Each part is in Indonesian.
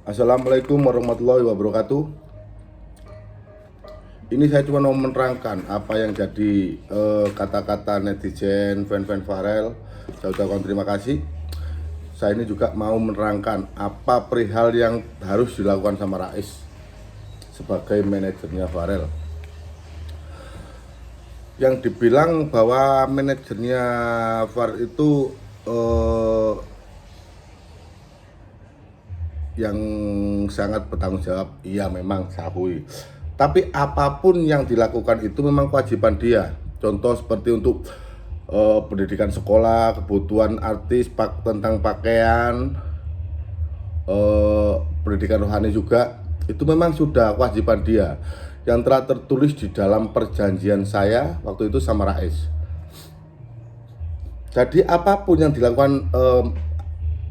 Assalamualaikum warahmatullahi wabarakatuh. Ini saya cuma mau menerangkan apa yang jadi kata-kata netizen fan-fan Farel. Saya ucapkan terima kasih. Saya ini juga mau menerangkan apa perihal yang harus dilakukan sama Rais sebagai manajernya Farel. Yang dibilang bahwa manajernya Farel itu yang sangat bertanggung jawab, iya memang saya akui. Tapi apapun yang dilakukan itu memang kewajiban dia. Contoh seperti untuk pendidikan sekolah, kebutuhan artis, tentang pakaian, pendidikan rohani juga, itu memang sudah kewajiban dia yang telah tertulis di dalam perjanjian saya waktu itu sama Rais. Jadi apapun yang dilakukan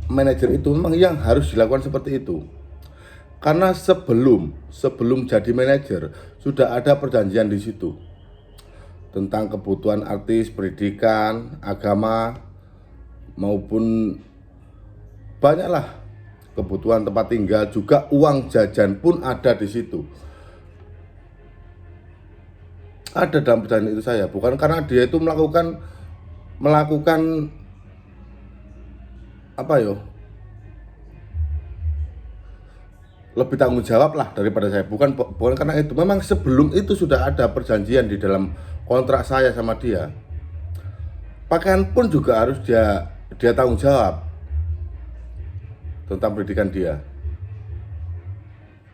manajer itu memang yang harus dilakukan seperti itu. Karena sebelum jadi manajer sudah ada perjanjian di situ tentang kebutuhan artis, pendidikan, agama, maupun banyaklah kebutuhan tempat tinggal, juga uang jajan pun ada di situ. Ada dalam perjanjian itu saya, bukan karena dia itu melakukan apa yo, lebih tanggung jawab lah daripada saya, bukan karena itu. Memang sebelum itu sudah ada perjanjian di dalam kontrak saya sama dia. Pakaian pun juga harus dia tanggung jawab tentang pendidikan dia.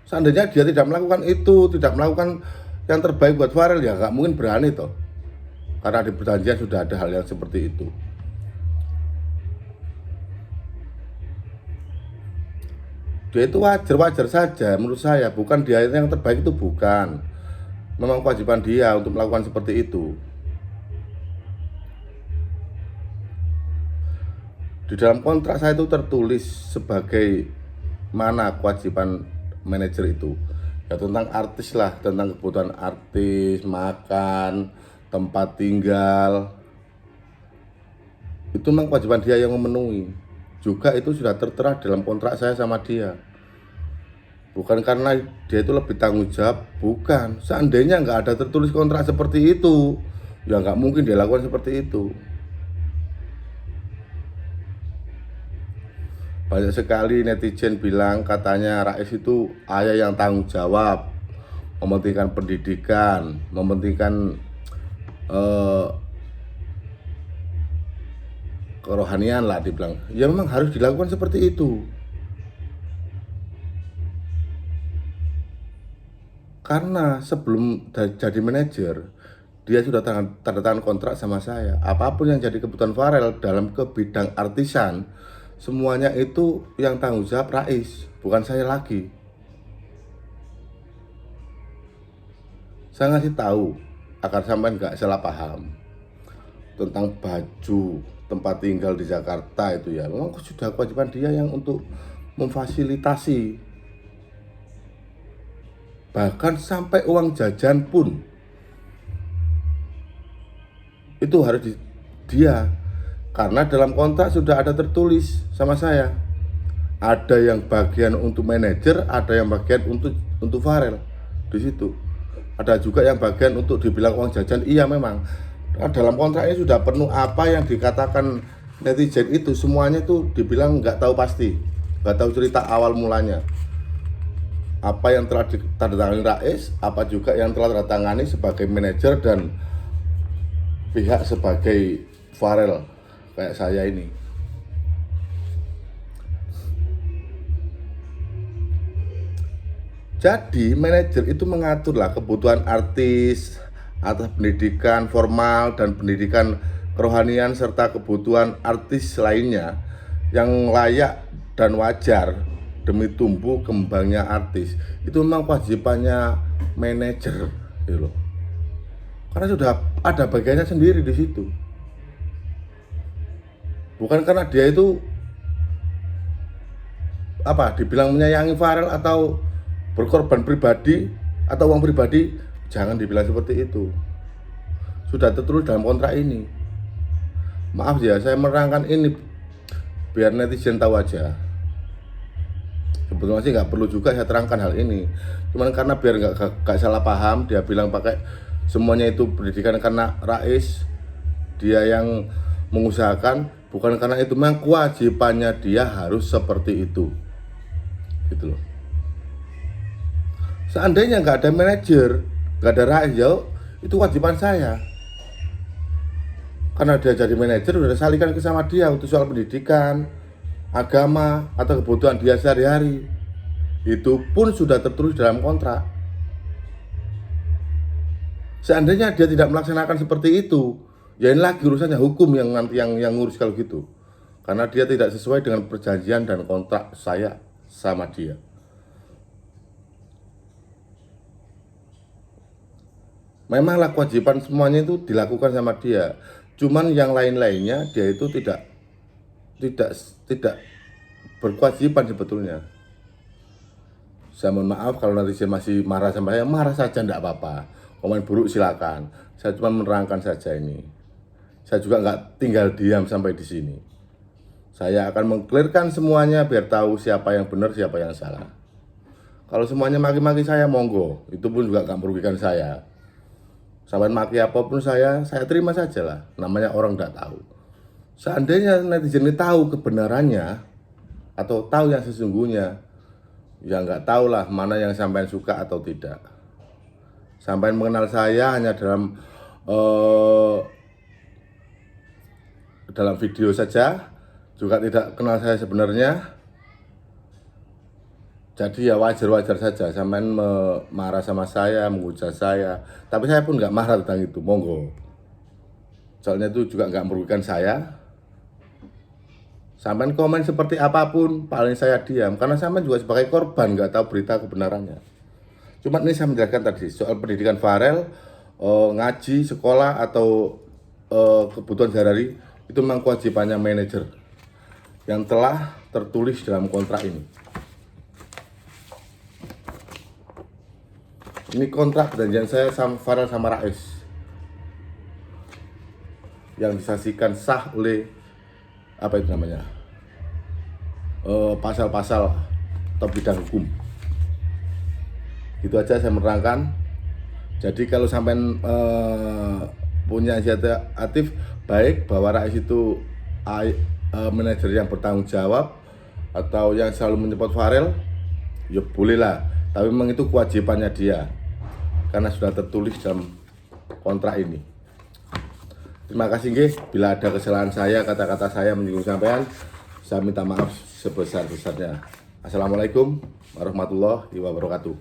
Seandainya dia tidak melakukan itu, tidak melakukan yang terbaik buat Farel, ya nggak mungkin berani toh, karena di perjanjian sudah ada hal yang seperti itu. Dia itu wajar-wajar saja menurut saya, bukan dia yang terbaik, itu bukan. Memang kewajiban dia untuk melakukan seperti itu. Di dalam kontrak saya itu tertulis sebagai mana kewajiban manajer itu. Ya tentang artis lah, tentang kebutuhan artis, makan, tempat tinggal. Itu memang kewajiban dia yang memenuhi. Juga itu sudah tertera dalam kontrak saya sama dia. Bukan karena dia itu lebih tanggung jawab, bukan. Seandainya nggak ada tertulis kontrak seperti itu, ya nggak mungkin dia lakukan seperti itu. Banyak sekali netizen bilang katanya Rais itu ayah yang tanggung jawab, mementingkan pendidikan, mementingkan kerohanian lah dibilang. Ya memang harus dilakukan seperti itu. Karena sebelum jadi manajer, dia sudah tanda tangan kontrak sama saya. Apapun yang jadi kebutuhan Farel dalam ke bidang artisan, semuanya itu yang tanggung jawab Rais, bukan saya lagi. Saya ngasih tahu agar sampai nggak salah paham tentang baju tempat tinggal di Jakarta itu, ya memang sudah kewajiban dia yang untuk memfasilitasi. Bahkan sampai uang jajan pun itu harus dia, karena dalam kontrak sudah ada tertulis sama saya. Ada yang bagian untuk manajer, ada yang bagian untuk Farel di situ. Ada juga yang bagian untuk dibilang uang jajan. Iya memang. Nah, dalam kontraknya sudah penuh. Apa yang dikatakan netizen itu semuanya tuh dibilang nggak tahu pasti, nggak tahu cerita awal mulanya. Apa yang telah ditandatangani Rais, apa juga yang telah ditandatangani sebagai manajer dan pihak sebagai Farel kayak saya ini. Jadi manajer itu mengaturlah kebutuhan artis atas pendidikan formal dan pendidikan kerohanian serta kebutuhan artis lainnya yang layak dan wajar demi tumbuh kembangnya artis. Itu memang kewajibannya manajer, gitu loh. Karena sudah ada bagiannya sendiri di situ. Bukan karena dia itu dibilang menyayangi Farel atau berkorban pribadi atau uang pribadi, jangan dibilang seperti itu. Sudah tertulis dalam kontrak ini. Maaf ya, saya menerangkan ini biar netizen tahu aja. Sebetulnya sih nggak perlu juga saya terangkan hal ini, cuman karena biar nggak salah paham, dia bilang pakai semuanya itu pendidikan karena Rais dia yang mengusahakan, bukan karena itu. Memang kewajibannya dia harus seperti itu, gitu loh. Seandainya nggak ada manajer, nggak ada Rais, ya itu kewajiban saya. Karena dia jadi manajer, udah salihkan ke sama dia untuk soal pendidikan, agama, atau kebutuhan dia sehari-hari. Itu pun sudah tertulis dalam kontrak. Seandainya dia tidak melaksanakan seperti itu, ya ini lagi urusannya hukum yang nanti yang ngurus kalau gitu. Karena dia tidak sesuai dengan perjanjian dan kontrak saya sama dia. Memanglah kewajiban semuanya itu dilakukan sama dia. Cuman yang lain-lainnya dia itu tidak berkewajiban sebetulnya. Saya mohon maaf kalau nanti saya masih marah sama saya, marah saja enggak apa-apa. Komen buruk silakan. Saya cuma menerangkan saja ini. Saya juga nggak tinggal diam sampai di sini. Saya akan mengklirkan semuanya biar tahu siapa yang benar, siapa yang salah. Kalau semuanya maki-maki saya, monggo. Itu pun juga nggak merugikan saya. Sampai maki apapun saya terima saja lah. Namanya orang nggak tahu. Seandainya netizen ini tahu kebenarannya atau tahu yang sesungguhnya, ya nggak tahu lah mana yang sampean suka atau tidak. Sampean mengenal saya hanya dalam video saja, juga tidak kenal saya sebenarnya. Jadi ya wajar-wajar saja sampean marah sama saya, menghujat saya. Tapi saya pun nggak marah tentang itu, monggo. Soalnya itu juga nggak merugikan saya. Sampean komen seperti apapun, paling saya diam. Karena sampean juga sebagai korban nggak tahu berita kebenarannya. Cuma ini saya menjelaskan tadi soal pendidikan Farel, ngaji, sekolah atau kebutuhan sehari-hari itu memang kewajibannya manajer yang telah tertulis dalam kontrak ini. Ini kontrak perjanjian saya sama Farel sama Rais yang disaksikan sah oleh apa itu namanya, pasal-pasal atau bidang hukum. Itu aja saya menerangkan. Jadi kalau sampai punya inisiatif baik bahwa Rais itu manajer yang bertanggung jawab atau yang selalu menyebut Farel, ya bolehlah. Tapi memang itu kewajibannya dia karena sudah tertulis dalam kontrak ini. Terima kasih nggih. Bila ada kesalahan saya, kata-kata saya menyinggung sampean, saya minta maaf sebesar-besarnya. Assalamualaikum warahmatullahi wabarakatuh.